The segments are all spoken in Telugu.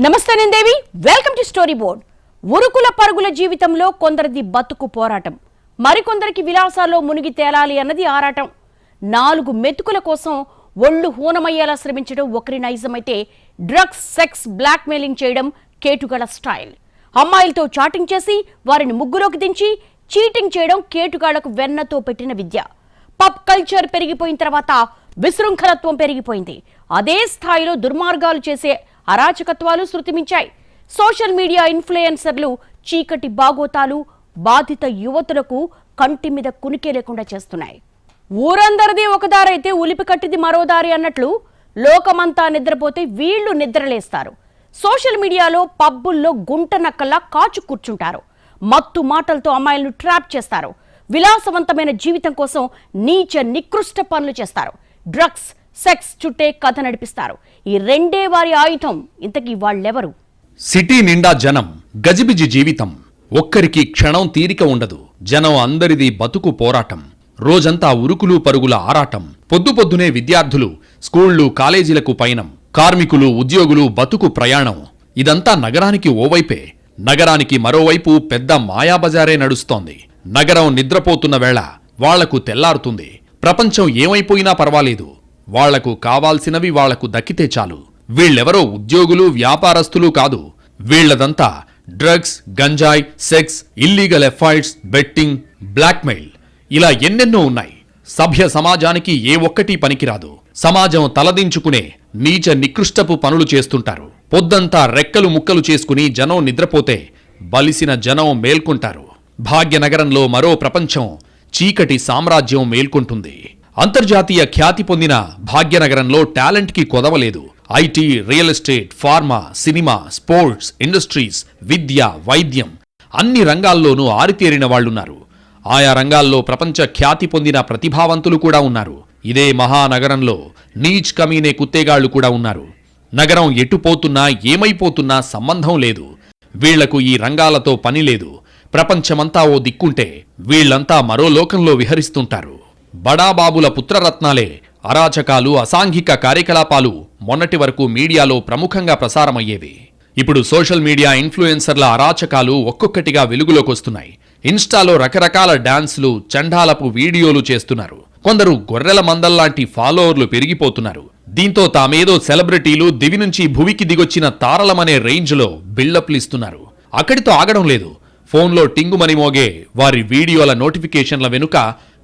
నమస్తే నేను దేవి వెల్కమ్ టు స్టోరీ బోర్డ్. ఉరుకుల పరుగుల జీవితంలో కొందరిది బతుకు పోరాటం, మరికొందరికి విలాసాల్లో మునిగి తేలాలి అన్నది ఆరాటం. 4 మెతుకుల కోసం ఒళ్ళు హూనమయ్యేలా శ్రమించడం ఒకరి నైజం అయితే, డ్రగ్స్, సెక్స్, బ్లాక్ మెయిలింగ్ చేయడం కేటుగాళ్ల స్టైల్. అమ్మాయిలతో చాటింగ్ చేసి వారిని ముగ్గులోకి దించి చీటింగ్ చేయడం కేటుగాళ్లకు వెన్నతో పెట్టిన విద్య. పబ్ కల్చర్ పెరిగిపోయిన తర్వాత విశృంఖలత్వం పెరిగిపోయింది. అదే స్థాయిలో దుర్మార్గాలు చేసే అరాచకత్వాలు శృతిమించాయి. సోషల్ మీడియా ఇన్ఫ్లుయెన్సర్లు చీకటి బాగోతాలు బాధిత యువతులకు కంటి మీద కునికే లేకుండా చేస్తున్నాయి. ఊరందరిది ఒక దారైతే ఉలిపి కట్టిది మరో దారి అన్నట్లు లోకమంతా నిద్రపోతే వీళ్లు నిద్రలేస్తారు. సోషల్ మీడియాలో పబ్బుల్లో గుంట నక్కల్లా కాచు కూర్చుంటారు. మత్తు మాటలతో అమ్మాయిలను ట్రాప్ చేస్తారు. విలాసవంతమైన జీవితం కోసం నీచ నికృష్ట పనులు చేస్తారు. డ్రగ్స్, సెక్స్ చుట్టే కథ నడిపిస్తారు. ఈ రెండే వారి ఆయుధం. ఇంతకీ వాళ్ళెవరు? సిటీ నిండా జనం, గజిబిజి జీవితం. ఒక్కరికి క్షణం తీరిక ఉండదు. జనం అందరిది బతుకు పోరాటం. రోజంతా ఉరుకులు పరుగుల ఆరాటం. పొద్దుపొద్దునే విద్యార్థులు స్కూళ్లు, కాలేజీలకు పయనం. కార్మికులు, ఉద్యోగులు బతుకు ప్రయాణం. ఇదంతా నగరానికి ఓవైపే. నగరానికి మరోవైపు పెద్ద మాయాబజారే నడుస్తోంది. నగరం నిద్రపోతున్న వేళ వాళ్లకు తెల్లారుతుంది. ప్రపంచం ఏమైపోయినా పర్వాలేదు, వాళ్లకు కావాల్సినవి వాళ్లకు దక్కితే చాలు. వీళ్ళెవరో ఉద్యోగులు, వ్యాపారస్తులు కాదు. వీళ్లదంతా డ్రగ్స్, గంజాయి, sex, illegal affairs, betting, blackmail, ఇలా ఎన్నెన్నో ఉన్నాయి. సభ్య సమాజానికి ఏ ఒక్కటీ పనికిరాదు. సమాజం తలదించుకునే నీచ నికృష్టపు పనులు చేస్తుంటారు. పొద్దంతా రెక్కలు ముక్కలు చేసుకుని జనం నిద్రపోతే బలిసిన జనం మేల్కొంటారు. భాగ్యనగరంలో మరో ప్రపంచం, చీకటి సామ్రాజ్యం మేల్కొంటుంది. అంతర్జాతీయ ఖ్యాతి పొందిన భాగ్యనగరంలో టాలెంట్కి కొదవలేదు. IT, real estate, pharma, cinema, sports, industries, విద్య, వైద్యం అన్ని రంగాల్లోనూ ఆరితేరిన వాళ్లున్నారు. ఆయా రంగాల్లో ప్రపంచ ఖ్యాతి పొందిన ప్రతిభావంతులు కూడా ఉన్నారు. ఇదే మహానగరంలో నీచ్ కమీనే కుత్తేగాళ్లు కూడా ఉన్నారు. నగరం ఎటుపోతున్నా, ఏమైపోతున్నా సంబంధం లేదు. వీళ్లకు ఈ రంగాలతో పని లేదు. ప్రపంచమంతా ఓ దిక్కుంటే వీళ్లంతా మరో లోకంలో విహరిస్తుంటారు. బడాబాబుల పుత్రరత్నాలే అరాచకాలు, అసాంఘిక కార్యకలాపాలు మొన్నటి వరకు మీడియాలో ప్రముఖంగా ప్రసారమయ్యేవి. ఇప్పుడు సోషల్ మీడియా ఇన్ఫ్లుయెన్సర్ల అరాచకాలు ఒక్కొక్కటిగా వెలుగులోకొస్తున్నాయి. ఇన్స్టాలో రకరకాల డాన్స్లు, చండాలపు వీడియోలు చేస్తున్నారు. కొందరు గొర్రెల మందల్లాంటి ఫాలోవర్లు పెరిగిపోతున్నారు. దీంతో తామేదో సెలబ్రిటీలు, దివి నుంచి భువికి దిగొచ్చిన తారలమనే రేంజ్లో బిల్డప్లిస్తున్నారు. అక్కడితో ఆగడం లేదు. ఫోన్లో టింగుమని మోగే వారి వీడియోల నోటిఫికేషన్ల వెనుక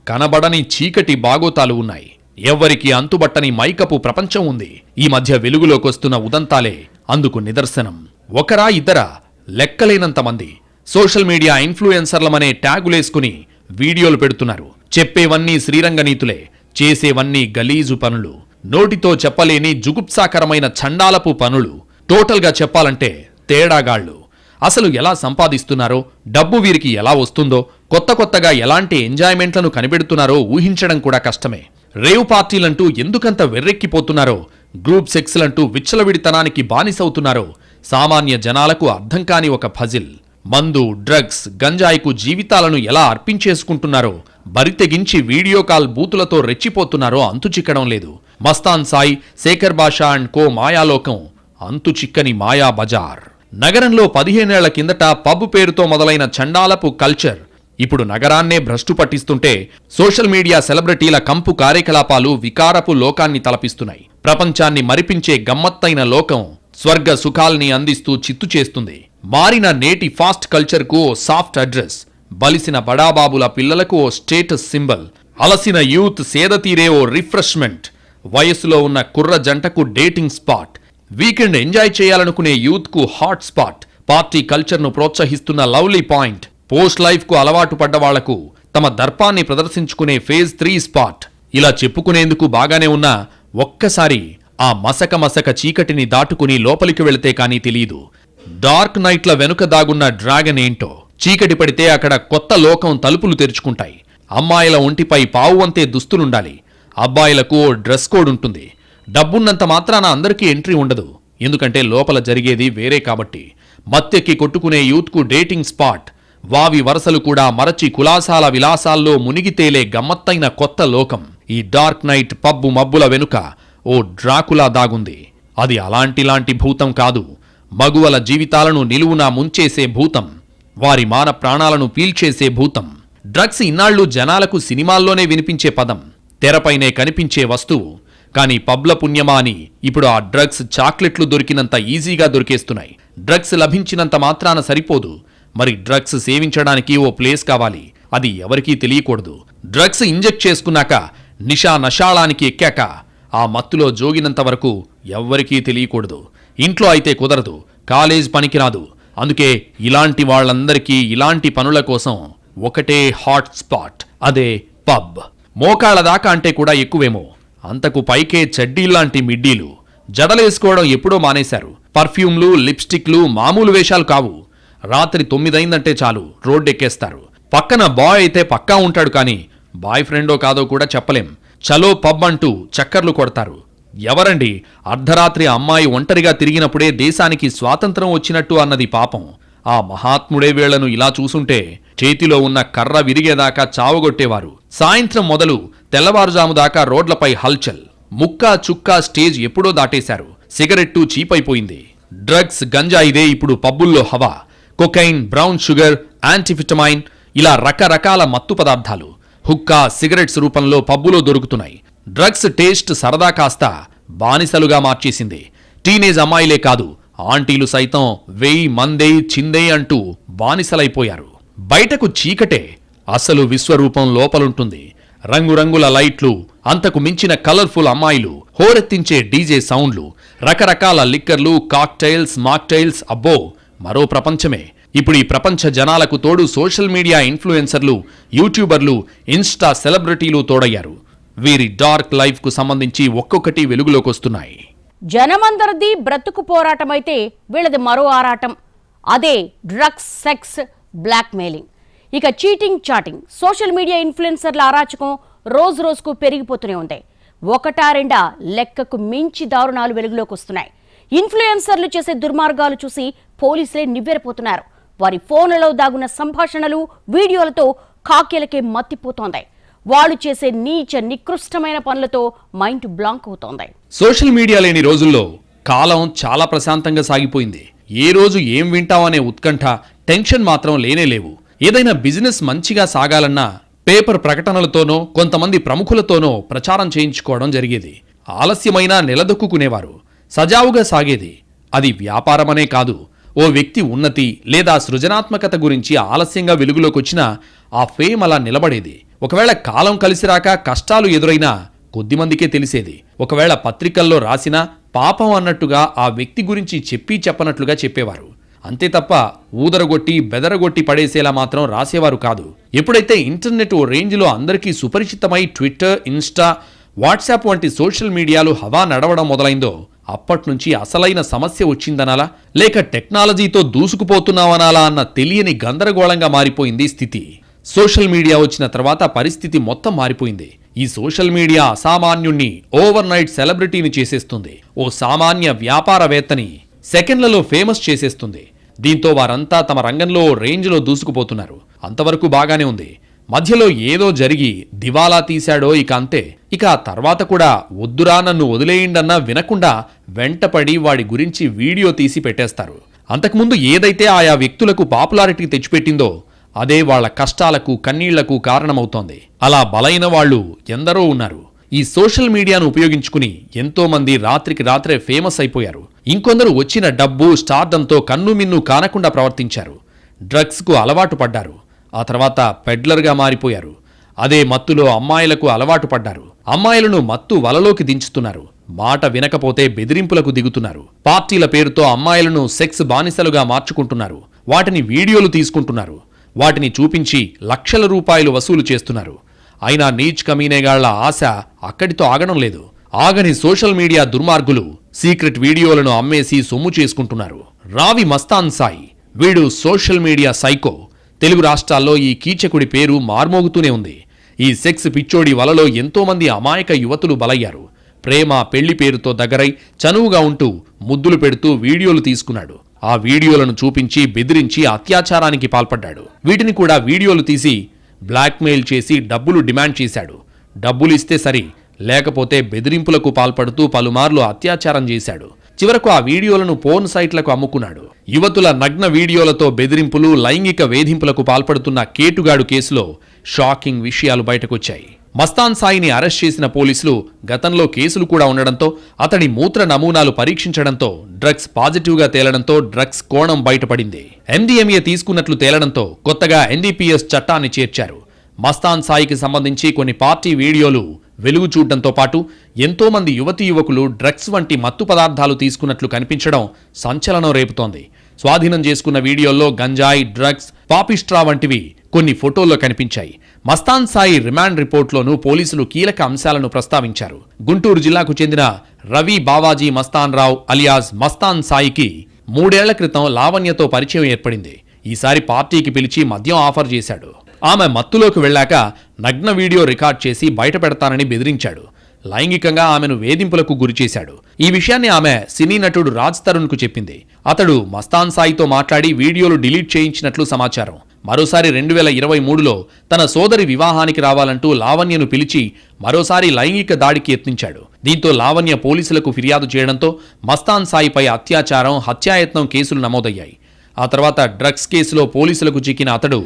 కనబడని చీకటి బాగోతాలు ఉన్నాయి. ఎవ్వరికి అంతుబట్టని మైకపు ప్రపంచం ఉంది. ఈ మధ్య వెలుగులోకొస్తున్న ఉదంతాలే అందుకు నిదర్శనం. ఒకరా ఇద్దరా, లెక్కలేనంత మంది సోషల్ మీడియా ఇన్ఫ్లుయెన్సర్లమనే ట్యాగులేసుకుని వీడియోలు పెడుతున్నారు. చెప్పేవన్నీ శ్రీరంగనీతులే, చేసేవన్నీ గలీజు పనులు, నోటితో చెప్పలేని జుగుప్సాకరమైన చండాలపు పనులు. టోటల్గా చెప్పాలంటే తేడాగాళ్లు. అసలు ఎలా సంపాదిస్తున్నారో, డబ్బు వీరికి ఎలా వస్తుందో, కొత్తగా ఎలాంటి ఎంజాయ్మెంట్లను కనిపెడుతున్నారో ఊహించడం కూడా కష్టమే. రేవ్ పార్టీలంటూ ఎందుకంత వెర్రెక్కిపోతున్నారో, గ్రూప్ సెక్స్లంటూ విచ్చలవిడితనానికి బానిసవుతున్నారో సామాన్య జనాలకు అర్థం కాని ఒక ఫజిల్. మందు, డ్రగ్స్, గంజాయికు జీవితాలను ఎలా అర్పించేసుకుంటున్నారో, బరితెగించి వీడియో కాల్ బూతులతో రెచ్చిపోతున్నారో అంతుచిక్కడం లేదు. మస్తాన్ సాయి, శేఖర్ బాషా అండ్ కో మాయాలోకం, అంతుచిక్కని మాయా బజార్. నగరంలో 15 ఏళ్ల కిందట పబ్ పేరుతో మొదలైన చండాలపు కల్చర్ ఇప్పుడు నగరాన్నే భ్రష్టు పట్టిస్తుంటే, సోషల్ మీడియా సెలబ్రిటీల కంపు కార్యకలాపాలు వికారపు లోకాన్ని తలపిస్తున్నాయి. ప్రపంచాన్ని మరిపించే గమ్మత్తైన లోకం స్వర్గ సుఖాల్ని అందిస్తూ చిత్తు చేస్తుంది. మారిన నేటి ఫాస్ట్ కల్చర్కు ఓ సాఫ్ట్ అడ్రస్, బలిసిన బడాబాబుల పిల్లలకు ఓ స్టేటస్ సింబల్, అలసిన యూత్ సేదతీరే ఓ రిఫ్రెష్మెంట్, వయసులో ఉన్న కుర్ర జంటకు డేటింగ్ స్పాట్, వీకెండ్ ఎంజాయ్ చేయాలనుకునే యూత్ కు హాట్ స్పాట్, పార్టీ కల్చర్ ను ప్రోత్సహిస్తున్న లవ్లీ పాయింట్, పోస్ట్ లైఫ్ కు అలవాటు పడ్డ వాళ్లకు తమ దర్పాన్ని ప్రదర్శించుకునే ఫేజ్ 3 స్పాట్. ఇలా చెప్పుకునేందుకు బాగానే ఉన్నా ఒక్కసారి ఆ మసక చీకటిని దాటుకుని లోపలికి వెళితే కానీ తెలియదు డార్క్ నైట్ల వెనుక దాగున్న డ్రాగన్ ఏంటో. చీకటి పడితే అక్కడ కొత్త లోకం తలుపులు తెరుచుకుంటాయి. అమ్మాయిల ఒంటిపై పావువంతే దుస్తులుండాలి. అబ్బాయిలకు ఓ డ్రెస్ కోడ్ ఉంటుంది. డబ్బున్నంత మాత్రాన అందరికీ ఎంట్రీ ఉండదు, ఎందుకంటే లోపల జరిగేది వేరే కాబట్టి. మత్తెక్కి కొట్టుకునే యూత్కు డేటింగ్ స్పాట్, వావి వరసలు కూడా మరచి కులాసాల విలాసాల్లో మునిగితేలే గమ్మత్తైన కొత్త లోకం. ఈ డార్క్ నైట్ పబ్బు మబ్బుల వెనుక ఓ డ్రాకులా దాగుంది. అది అలాంటిలాంటి భూతం కాదు, మగువల జీవితాలను నిలువునా ముంచేసే భూతం, వారి మాన ప్రాణాలను పీల్చేసే భూతం. డ్రగ్స్ ఇన్నాళ్లు జనాలకు సినిమాల్లోనే వినిపించే పదం, తెరపైనే కనిపించే వస్తువు. కానీ పబ్ల పుణ్యమా అని ఇప్పుడు ఆ డ్రగ్స్ చాక్లెట్లు దొరికినంత ఈజీగా దొరికేస్తున్నాయి. డ్రగ్స్ లభించినంత మాత్రాన సరిపోదు, మరి డ్రగ్స్ సేవించడానికి ఓ ప్లేస్ కావాలి. అది ఎవరికీ తెలియకూడదు. డ్రగ్స్ ఇంజెక్ట్ చేసుకున్నాక, నషాళానికి ఎక్కాక ఆ మత్తులో జోగినంత వరకు ఎవ్వరికీ తెలియకూడదు. ఇంట్లో అయితే కుదరదు, కాలేజ్ పనికిరాదు. అందుకే ఇలాంటి వాళ్ళందరికీ ఇలాంటి పనుల కోసం ఒకటే హాట్ స్పాట్, అదే పబ్. మోకాళ్ళ దాకా అంటే కూడా ఎక్కువేమో. అంతకు పైకే చడ్డీల్లాంటి మిడ్డీలు, జడలేసుకోవడం ఎప్పుడో మానేశారు. పర్ఫ్యూమ్లు, లిప్స్టిక్లు మామూలు వేషాలు కావు. రాత్రి 9 అయిందంటే చాలు రోడ్డెక్కేస్తారు. పక్కన బాయ్ అయితే పక్కా ఉంటాడు, కానీ బాయ్ ఫ్రెండో కాదో కూడా చెప్పలేం. చలో పబ్ అంటూ చక్కర్లు కొడతారు. ఎవరండి అర్ధరాత్రి అమ్మాయి ఒంటరిగా తిరిగినప్పుడే దేశానికి స్వాతంత్రం వచ్చినట్టు అన్నది పాపం. ఆ మహాత్ముడే వీళ్లను ఇలా చూసుంటే చేతిలో ఉన్న కర్ర విరిగేదాకా చావగొట్టేవారు. సాయంత్రం మొదలు తెల్లవారుజాము దాకా రోడ్లపై హల్చల్. ముక్కా చుక్కా స్టేజ్ ఎప్పుడో దాటేశారు. సిగరెట్టు చీపైపోయింది. డ్రగ్స్, గంజాయిదే ఇప్పుడు పబ్బుల్లో హవా. కొకైన్, బ్రౌన్ షుగర్, యాంటిఫిటమైన్, ఇలా రకరకాల మత్తు పదార్థాలు హుక్కా, సిగరెట్స్ రూపంలో పబ్బులో దొరుకుతున్నాయి. డ్రగ్స్ టేస్ట్ సరదా కాస్త బానిసలుగా మార్చేసింది. టీనేజ్ అమ్మాయిలే కాదు, ఆంటీలు సైతం వెయ్యి మందే చిందే అంటూ బానిసలైపోయారు. బయటకు చీకటే, అసలు విశ్వరూపం లోపలుంటుంది. రంగురంగుల లైట్లు, అంతకు మించిన కలర్ఫుల్ అమ్మాయిలు, హోరెత్తించే డీజే సౌండ్లు, రకరకాల లిక్కర్లు, కాక్టైల్స్, మాక్టైల్స్, అబ్బో మరో ప్రపంచమే. ఇప్పుడు ఈ ప్రపంచ జనాలకు తోడు సోషల్ మీడియా ఇన్ఫ్లుయెన్సర్లు, యూట్యూబర్లు, ఇన్స్టా సెలబ్రిటీలు తోడయ్యారు. వీరి డార్క్ లైఫ్ కు సంబంధించి ఒక్కొక్కటి వెలుగులోకొస్తున్నాయి. జనమందరిది బ్రతుకు పోరాటమైతే వీళ్ళది మరో ఆరాటం, అదే డ్రగ్స్, సెక్స్, బ్లాక్ మెయిలింగ్. ఇక చీటింగ్, చాటింగ్, సోషల్ మీడియా ఇన్ఫ్లుయెన్సర్ల అరాచకం రోజు రోజుకు పెరిగిపోతూనే ఉంది. ఒకటా రెండా లెక్కకు మించి దారుణాలు వెలుగులోకి వస్తున్నాయి. ఇన్ఫ్లుయెన్సర్లు చేసే దుర్మార్గాలు చూసి పోలీసులే నివ్వెరపోతున్నారు. వారి ఫోన్లలో దాగున్న సంభాషణలు, వీడియోలతో కాకేలకే మత్తిపోతోంది. వాళ్ళు చేసే నీచ నికృష్టమైన పనులతో మైండ్ బ్లాంక్ అవుతోంది. సోషల్ మీడియా లేని రోజుల్లో కాలం చాలా ప్రశాంతంగా సాగిపోయింది. ఏ రోజు ఏం వింటామనే ఉత్కంఠ, టెన్షన్ మాత్రం లేనేలేవు. ఏదైనా బిజినెస్ మంచిగా సాగాలన్నా పేపర్ ప్రకటనలతోనో, కొంతమంది ప్రముఖులతోనో ప్రచారం చేయించుకోవడం జరిగేది. ఆలస్యమైనా నిలదొక్కునేవారు. సజావుగా సాగేది. అది వ్యాపారమనే కాదు, ఓ వ్యక్తి ఉన్నతి లేదా సృజనాత్మకత గురించి ఆలస్యంగా వెలుగులోకొచ్చినా ఆ ఫేమ్ అలా నిలబడేది. ఒకవేళ కాలం కలిసిరాక కష్టాలు ఎదురైనా కొద్దిమందికే తెలిసేది. ఒకవేళ పత్రికల్లో రాసినా పాపం అన్నట్టుగా ఆ వ్యక్తి గురించి చెప్పనట్లుగా చెప్పేవారు. అంతే తప్ప ఊదరగొట్టి బెదరగొట్టి పడేసేలా మాత్రం రాసేవారు కాదు. ఎప్పుడైతే ఇంటర్నెట్ ఓ రేంజ్లో అందరికీ సుపరిచితమై ట్విట్టర్, ఇన్స్టా, వాట్సాప్ వంటి సోషల్ మీడియాలు హవా నడవడం మొదలైందో అప్పట్నుంచి అసలైన సమస్య వచ్చిందనాలా, లేక టెక్నాలజీతో దూసుకుపోతున్నామనాలా అన్న తెలియని గందరగోళంగా మారిపోయింది స్థితి. సోషల్ మీడియా వచ్చిన తర్వాత పరిస్థితి మొత్తం మారిపోయింది. ఈ సోషల్ మీడియా అసామాన్యుణ్ణి ఓవర్ నైట్ సెలబ్రిటీని చేసేస్తుంది. ఓ సామాన్య వ్యాపారవేత్తని సెకండ్లలో ఫేమస్ చేసేస్తుంది. దీంతో వారంతా తమ రంగంలో రేంజ్లో దూసుకుపోతున్నారు. అంతవరకు బాగానే ఉంది. మధ్యలో ఏదో జరిగి దివాలా తీశాడో ఇక అంతే. ఇక ఆ తర్వాత కూడా వద్దురా నన్ను వదిలేయండన్నా వినకుండా వెంటపడి వాడి గురించి వీడియో తీసి పెట్టేస్తారు. అంతకుముందు ఏదైతే ఆయా వ్యక్తులకు పాపులారిటీ తెచ్చిపెట్టిందో అదే వాళ్ల కష్టాలకు, కన్నీళ్లకు కారణమవుతోంది. అలా బలైన వాళ్ళు ఎందరో ఉన్నారు. ఈ సోషల్ మీడియాను ఉపయోగించుకుని ఎంతో మంది రాత్రికి రాత్రే ఫేమస్ అయిపోయారు. ఇంకొందరు వచ్చిన డబ్బు, స్టార్డంతో కన్నుమిన్ను కానకుండా ప్రవర్తించారు. డ్రగ్స్కు అలవాటు పడ్డారు. ఆ తర్వాత పెడ్లర్గా మారిపోయారు. అదే మత్తులో అమ్మాయిలకు అలవాటు పడ్డారు. అమ్మాయిలను మత్తు వలలోకి దించుతున్నారు. మాట వినకపోతే బెదిరింపులకు దిగుతున్నారు. పార్టీల పేరుతో అమ్మాయిలను సెక్స్ బానిసలుగా మార్చుకుంటున్నారు. వాటిని వీడియోలు తీసుకుంటున్నారు. వాటిని చూపించి లక్షల రూపాయలు వసూలు చేస్తున్నారు. అయినా నీచ్ కమీనేగాళ్ల ఆశ అక్కడితో ఆగడం లేదు. ఆగని సోషల్ మీడియా దుర్మార్గులు సీక్రెట్ వీడియోలను అమ్మేసి సొమ్ము చేసుకుంటున్నారు. రావి మస్తాన్ సాయి, వీడు సోషల్ మీడియా సైకో. తెలుగు రాష్ట్రాల్లో ఈ కీచకుడి పేరు మార్మోగుతూనే ఉంది. ఈ సెక్స్ పిచ్చోడి వలలో ఎంతోమంది అమాయక యువతులు బలయ్యారు. ప్రేమ, పెళ్లి పేరుతో దగ్గరై చనువుగా ఉంటూ ముద్దులు పెడుతూ వీడియోలు తీసుకున్నాడు. ఆ వీడియోలను చూపించి బెదిరించి అత్యాచారానికి పాల్పడ్డాడు. వీటిని కూడా వీడియోలు తీసి బ్లాక్మెయిల్ చేసి డబ్బులు డిమాండ్ చేశాడు. డబ్బులిస్తే సరి, లేకపోతే బెదిరింపులకు పాల్పడుతూ పలుమార్లు అత్యాచారం చేశాడు. చివరకు ఆ వీడియోలను పోర్న్ సైట్లకు అమ్ముకున్నాడు. యువతుల నగ్న వీడియోలతో బెదిరింపులు, లైంగిక వేధింపులకు పాల్పడుతున్న కేటుగాడు కేసులో షాకింగ్ విషయాలు బయటకొచ్చాయి. మస్తాన్ సాయిని అరెస్ట్ చేసిన పోలీసులు గతంలో కేసులు కూడా ఉండడంతో, అతడి మూత్ర నమూనాలు పరీక్షించడంతో డ్రగ్స్ పాజిటివ్గా తేలడంతో డ్రగ్స్ కోణం బయటపడింది. MDMA తీసుకున్నట్లు తేలడంతో కొత్తగా NDPS చట్టాన్ని చేర్చారు. మస్తాన్ సాయికి సంబంధించి కొన్ని పార్టీ వీడియోలు వెలుగు చూడడంతో పాటు ఎంతో మంది యువతీ యువకులు డ్రగ్స్ వంటి మత్తు పదార్థాలు తీసుకున్నట్లు కనిపించడం సంచలనం రేపుతోంది. స్వాధీనం చేసుకున్న వీడియోల్లో గంజాయి, డ్రగ్స్, పాపిస్ట్రా వంటివి కొన్ని ఫోటోల్లో కనిపించాయి. మస్తాన్ సాయి రిమాండ్ రిపోర్ట్లోనూ పోలీసులు కీలక అంశాలను ప్రస్తావించారు. గుంటూరు జిల్లాకు చెందిన రవి బావాజీ మస్తాన్ రావు అలియాస్ మస్తాన్ సాయికి 3 ఏళ్ల క్రితం లావణ్యతో పరిచయం ఏర్పడింది. ఈసారి పార్టీకి పిలిచి మద్యం ఆఫర్ చేశాడు. ఆమె మత్తులోకి వెళ్లాక నగ్న వీడియో రికార్డ్ చేసి బయట పెడతానని బెదిరించాడు. లైంగికంగా ఆమెను వేధింపులకు గురిచేశాడు. ఈ విషయాన్ని ఆమె సినీ నటుడు రాజ్ తరుణ్కు చెప్పింది. అతడు మస్తాన్ సాయితో మాట్లాడి వీడియోలు డిలీట్ చేయించినట్లు సమాచారం. మరోసారి 2023లో తన సోదరి వివాహానికి రావాలంటూ లావణ్యను పిలిచి మరోసారి లైంగిక దాడికి యత్నించాడు. దీంతో లావణ్య పోలీసులకు ఫిర్యాదు చేయడంతో మస్తాన్ సాయిపై అత్యాచారం, హత్యాయత్నం కేసులు నమోదయ్యాయి. ఆ తర్వాత డ్రగ్స్ కేసులో పోలీసులకు చిక్కిన అతడు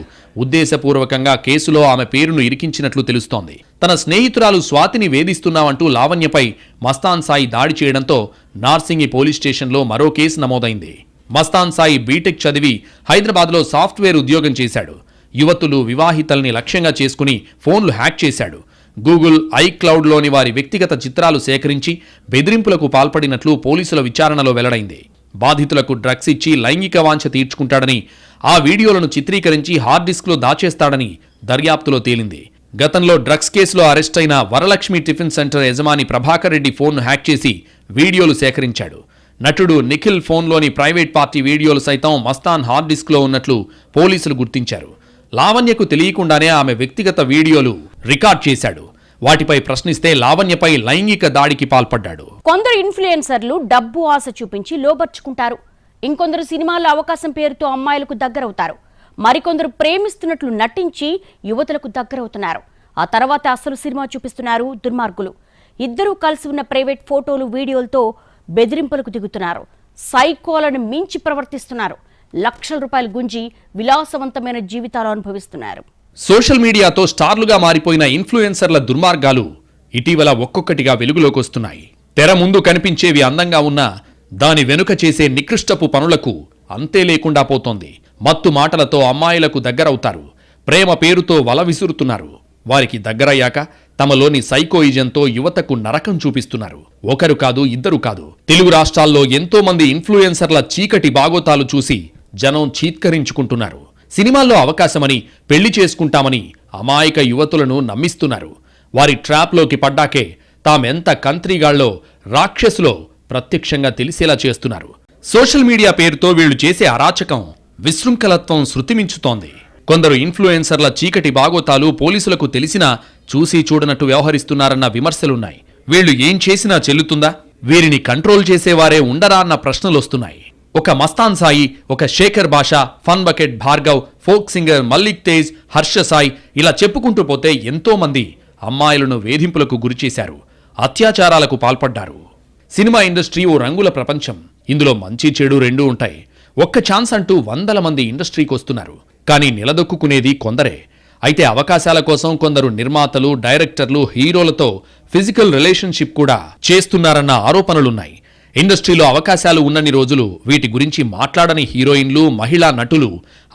ఉద్దేశపూర్వకంగా కేసులో ఆమె పేరును ఇరికించినట్లు తెలుస్తోంది. తన స్నేహితురాలు స్వాతిని వేధిస్తున్నామంటూ లావణ్యపై మస్తాన్ సాయి దాడి చేయడంతో నార్సింగి పోలీస్ స్టేషన్లో మరో కేసు నమోదైంది. మస్తాన్ సాయి బీటెక్ చదివి హైదరాబాద్లో సాఫ్ట్వేర్ ఉద్యోగం చేశాడు. యువతులు, వివాహితల్ని లక్ష్యంగా చేసుకుని ఫోన్లు హ్యాక్ చేశాడు. గూగుల్, ఐక్లౌడ్లోని వారి వ్యక్తిగత చిత్రాలు సేకరించి బెదిరింపులకు పాల్పడినట్లు పోలీసుల విచారణలో వెల్లడైంది. బాధితులకు డ్రగ్స్ ఇచ్చి లైంగిక వాంఛ తీర్చుకుంటాడని, ఆ వీడియోలను చిత్రీకరించి హార్డ్ డిస్క్లో దాచేస్తాడని దర్యాప్తులో తేలింది. గతంలో డ్రగ్స్ కేసులో అరెస్ట్ అయిన వరలక్ష్మి టిఫిన్ సెంటర్ యజమాని ప్రభాకర్ రెడ్డి ఫోన్ను హ్యాక్ చేసి వీడియోలు సేకరించాడు. నటుడు నిఖిల్ ఫోన్లోని ప్రైవేట్ పార్టీ వీడియోలు సైతం మస్తాన్ హార్డ్ డిస్క్లో ఉన్నట్లు పోలీసులు గుర్తించారు. లావణ్యకు తెలియకుండానే ఆమె వ్యక్తిగత వీడియోలు రికార్డ్ చేశాడు. వాటిపై ప్రశ్నిస్తే లావణ్యపై లైంగిక దాడికి పాల్పడ్డాడు. కొందరు ఇన్ఫ్లుయెన్సర్లు డబ్బు ఆశ చూపించి లోబర్చుకుంటారు. ఇంకొందరు సినిమాల్లో అవకాశం పేరుతో అమ్మాయిలకు దగ్గరవుతారు. మరికొందరు ప్రేమిస్తున్నట్లు నటించి యువతులకు దగ్గరవుతున్నారు. ఆ తర్వాత అసలు సినిమా చూపిస్తున్నారు దుర్మార్గులు. ఇద్దరూ కలిసి ఉన్న ప్రైవేట్ ఫోటోలు, వీడియోలతో బెదిరింపులకు దిగుతున్నారు. సైకోలను మించి ప్రవర్తిస్తున్నారు. లక్షల రూపాయలు గుంజి విలాసవంతమైన జీవితాలు అనుభవిస్తున్నారు. సోషల్ మీడియాతో స్టార్లుగా మారిపోయిన ఇన్ఫ్లుయెన్సర్ల దుర్మార్గాలు ఇటీవల ఒక్కొక్కటిగా వెలుగులోకి వస్తున్నాయి. తెర ముందు కనిపించేవి అందంగా ఉన్నా దాని వెనుక చేసే నికృష్టపు పనులకు అంతే లేకుండా పోతోంది. మత్తు మాటలతో అమ్మాయిలకు దగ్గరవుతారు. ప్రేమ పేరుతో వల విసురుతున్నారు. వారికి దగ్గరయ్యాక తమలోని సైకోయిజంతో యువతకు నరకం చూపిస్తున్నారు. ఒకరు కాదు, ఇద్దరు కాదు. తెలుగు రాష్ట్రాల్లో ఎంతో మంది ఇన్ఫ్లుయెన్సర్ల చీకటి బాగోతాలు చూసి జనం చీత్కరించుకుంటున్నారు. సినిమాల్లో అవకాశమని, పెళ్లి చేసుకుంటామని అమాయక యువతులను నమ్మిస్తున్నారు. వారి ట్రాప్లోకి పడ్డాకే తామెంత కంత్రీగాళ్లో, రాక్షసులో ప్రత్యక్షంగా తెలిసేలా చేస్తున్నారు. సోషల్ మీడియా పేరుతో వీళ్లు చేసే అరాచకం, విశృంఖలత్వం శృతిమించుతోంది. కొందరు ఇన్ఫ్లుయెన్సర్ల చీకటి బాగోతాలు పోలీసులకు తెలిసినా చూసి చూడనట్టు వ్యవహరిస్తున్నారన్న విమర్శలున్నాయి. వీళ్లు ఏం చేసినా చెల్లుతుందా? వీరిని కంట్రోల్ చేసేవారే ఉండరా అన్న ప్రశ్నలొస్తున్నాయి. ఒక మస్తాన్ సాయి, ఒక Shekhar Basha, fun bucket Bhargav, folk singer Mallik Tej, Harsha Sai, ఇలా చెప్పుకుంటూ పోతే ఎంతో మంది అమ్మాయిలను వేధింపులకు గురిచేశారు, అత్యాచారాలకు పాల్పడ్డారు. సినిమా ఇండస్ట్రీ ఓ రంగుల ప్రపంచం. ఇందులో మంచి చెడు రెండూ ఉంటాయి. ఒక్క ఛాన్స్ అంటూ 100 మంది ఇండస్ట్రీకి వస్తున్నారు. కానీ నిలదొక్కునేది కొందరే. అయితే అవకాశాల కోసం కొందరు నిర్మాతలు, డైరెక్టర్లు, హీరోలతో ఫిజికల్ రిలేషన్షిప్ కూడా చేస్తున్నారన్న ఆరోపణలున్నాయి. ఇండస్ట్రీలో అవకాశాలు ఉన్నన్ని రోజులు వీటి గురించి మాట్లాడని హీరోయిన్లు, మహిళా నటులు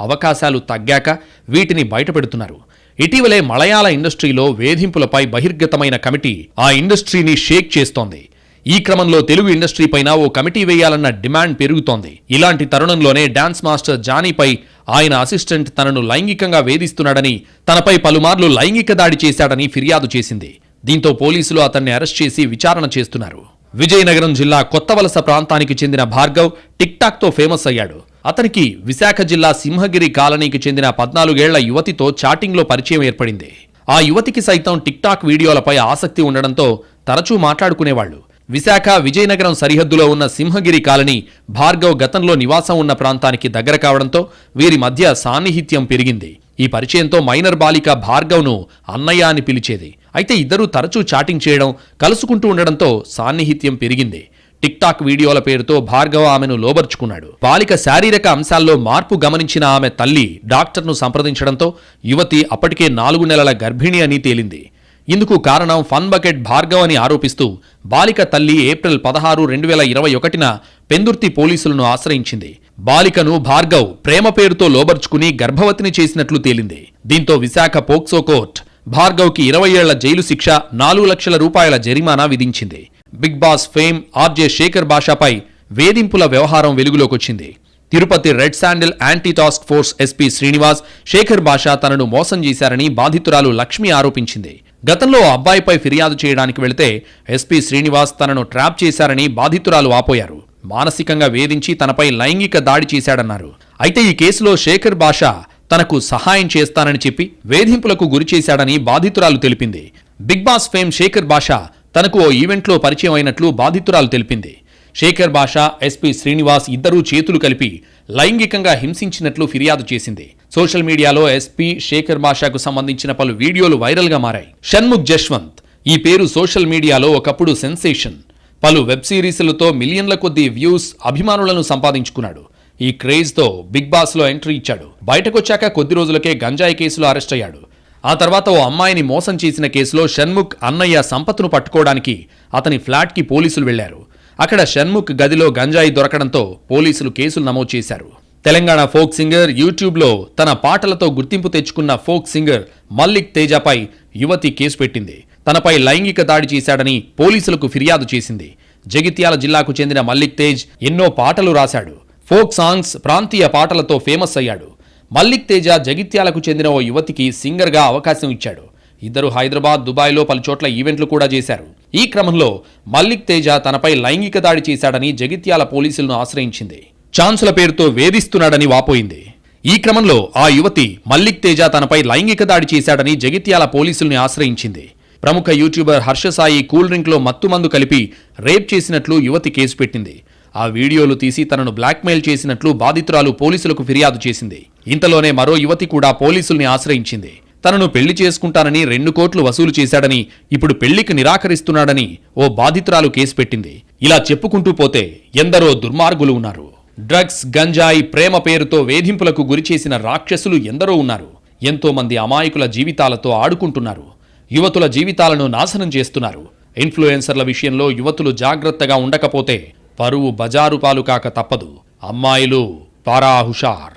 అవకాశాలు తగ్గాక వీటిని బయటపెడుతున్నారు. ఇటీవలే మలయాళ ఇండస్ట్రీలో వేధింపులపై బహిర్గతమైన కమిటీ ఆ ఇండస్ట్రీని షేక్ చేస్తోంది. ఈ క్రమంలో తెలుగు ఇండస్ట్రీ పైన ఓ కమిటీ వేయాలన్న డిమాండ్ పెరుగుతోంది. ఇలాంటి తరుణంలోనే డాన్స్ మాస్టర్ జానీపై ఆయన అసిస్టెంట్ తనను లైంగికంగా వేధిస్తున్నాడని, తనపై పలుమార్లు లైంగిక దాడి చేశాడని ఫిర్యాదు చేసింది. దీంతో పోలీసులు అతన్ని అరెస్ట్ చేసి విచారణ చేస్తున్నారు. విజయనగరం జిల్లా కొత్తవలస ప్రాంతానికి చెందిన భార్గవ్ టిక్ టాక్ తో ఫేమస్ అయ్యాడు. అతనికి విశాఖ జిల్లా సింహగిరి కాలనీకి చెందిన 14 ఏళ్ల యువతితో చాటింగ్లో పరిచయం ఏర్పడింది. ఆ యువతికి సైతం టిక్ టాక్ వీడియోలపై ఆసక్తి ఉండడంతో తరచూ మాట్లాడుకునేవాళ్లు. విశాఖ, విజయనగరం సరిహద్దులో ఉన్న సింహగిరి కాలనీ భార్గవ్ గతంలో నివాసం ఉన్న ప్రాంతానికి దగ్గర కావడంతో వీరి మధ్య సాన్నిహిత్యం పెరిగింది. ఈ పరిచయంతో మైనర్ బాలిక భార్గవ్ను అన్నయ్య అని పిలిచేది. అయితే ఇద్దరూ తరచూ చాటింగ్ చేయడం, కలుసుకుంటూ ఉండడంతో సాన్నిహిత్యం పెరిగింది. టిక్ టాక్ వీడియోల పేరుతో భార్గవ ఆమెను లోబర్చుకున్నాడు. బాలిక శారీరక అంశాల్లో మార్పు గమనించిన ఆమె తల్లి డాక్టర్ను సంప్రదించడంతో యువతి అప్పటికే 4 నెలల గర్భిణి అని తేలింది. ఇందుకు కారణం ఫన్ బకెట్ భార్గవ్ అని ఆరోపిస్తూ బాలిక తల్లి ఏప్రిల్ 16, 2021న పెందుర్తి పోలీసులను ఆశ్రయించింది. బాలికను భార్గవ్ ప్రేమ పేరుతో లోబర్చుకుని గర్భవతిని చేసినట్లు తేలింది. దీంతో విశాఖ పోక్సో కోర్టు భార్గవ్కి 20 ఏళ్ల జైలు శిక్ష, 4 లక్షల రూపాయల జరిమానా విధించింది. Big Boss fame RJ Shekhar భాషపై వేధింపుల వ్యవహారం వెలుగులోకొచ్చింది. Tirupati red sandal anti task force SP Srinivas Shekhar Basha తనను మోసం చేశారని బాధితురాలు లక్ష్మి ఆరోపించింది. గతంలో అబ్బాయిపై ఫిర్యాదు చేయడానికి వెళితే ఎస్పీ శ్రీనివాస్ తనను ట్రాప్ చేశారని బాధితురాలు వాపోయారు. మానసికంగా వేధించి తనపై లైంగిక దాడి చేశాడన్నారు. అయితే ఈ కేసులో శేఖర్ భాష తనకు సహాయం చేస్తానని చెప్పి వేధింపులకు గురిచేశాడని బాధితురాలు తెలిపింది. బిగ్ బాస్ ఫేమ్ శేఖర్ భాష తనకు ఓ ఈవెంట్లో పరిచయం అయినట్లు బాధితురాలు తెలిపింది. శేఖర్ భాష, ఎస్పీ శ్రీనివాస్ ఇద్దరూ చేతులు కలిపి లైంగికంగా హింసించినట్లు ఫిర్యాదు చేసింది. సోషల్ మీడియాలో ఎస్పీ శేఖర్ భాషకు సంబంధించిన పలు వీడియోలు వైరల్గా మారాయి. షణ్ముఖ్ జశ్వంత్ ఈ పేరు సోషల్ మీడియాలో ఒకప్పుడు సెన్సేషన్. పలు వెబ్ సిరీస్లతో మిలియన్ల కొద్దీ వ్యూస్, అభిమానులను సంపాదించుకున్నాడు. ఈ క్రేజ్తో బిగ్ బాస్లో ఎంట్రీ ఇచ్చాడు. బయటకొచ్చాక కొద్ది రోజులకే గంజాయి కేసులో అరెస్ట్ అయ్యాడు. ఆ తర్వాత ఓ అమ్మాయిని మోసం చేసిన కేసులో షణ్ముఖ్ అన్నయ్య సంపత్ను పట్టుకోవడానికి అతని ఫ్లాట్కి పోలీసులు వెళ్లారు. అక్కడ షణ్ముఖ్ గదిలో గంజాయి దొరకడంతో పోలీసులు కేసులు నమోదు చేశారు. తెలంగాణ ఫోక్ సింగర్, యూట్యూబ్లో తన పాటలతో గుర్తింపు తెచ్చుకున్న ఫోక్ సింగర్ మల్లిక్ తేజపై యువతి కేసు పెట్టింది. తనపై లైంగిక దాడి చేశాడని పోలీసులకు ఫిర్యాదు చేసింది. జగిత్యాల జిల్లాకు చెందిన మల్లిక్ తేజ్ ఎన్నో పాటలు రాశాడు. ఫోక్ సాంగ్స్, ప్రాంతీయ పాటలతో ఫేమస్ అయ్యాడు. మల్లిక్ తేజ జగిత్యాలకు చెందిన ఓ యువతికి సింగర్గా అవకాశం ఇచ్చాడు. ఇద్దరు హైదరాబాద్, దుబాయ్లో పలుచోట్ల ఈవెంట్లు కూడా చేశారు. ఈ క్రమంలో మల్లిక్ తేజ తనపై లైంగిక దాడి చేశాడని జగిత్యాల పోలీసులను ఆశ్రయించింది. ఛాన్సుల పేరుతో వేధిస్తున్నాడని వాపోయింది. ఈ క్రమంలో ఆ యువతి మల్లిక్ తేజ తనపై లైంగిక దాడి చేశాడని జగిత్యాల పోలీసుల్ని ఆశ్రయించింది. ప్రముఖ యూట్యూబర్ హర్షసాయి కూల్ డ్రింక్లో మత్తుమందు కలిపి రేప్ చేసినట్లు యువతి కేసు పెట్టింది. ఆ వీడియోలు తీసి తనను బ్లాక్మెయిల్ చేసినట్లు బాధితురాలు పోలీసులకు ఫిర్యాదు చేసింది. ఇంతలోనే మరో యువతి కూడా పోలీసుల్ని ఆశ్రయించింది. తనను పెళ్లి చేసుకుంటానని 2 కోట్లు వసూలు చేశాడని, ఇప్పుడు పెళ్లికి నిరాకరిస్తున్నాడని ఓ బాధితురాలు కేసు పెట్టింది. ఇలా చెప్పుకుంటూ పోతే ఎందరో దుర్మార్గులు ఉన్నారు. డ్రగ్స్, గంజాయి, ప్రేమ పేరుతో వేధింపులకు గురిచేసిన రాక్షసులు ఎందరో ఉన్నారు. ఎంతో మంది అమాయకుల జీవితాలతో ఆడుకుంటున్నారు. యువతుల జీవితాలను నాశనం చేస్తున్నారు. ఇన్ఫ్లుయెన్సర్ల విషయంలో యువతులు జాగ్రత్తగా ఉండకపోతే పరువు బజారు పాలు కాక తప్పదు. అమ్మాయిలు పారా హుషార్.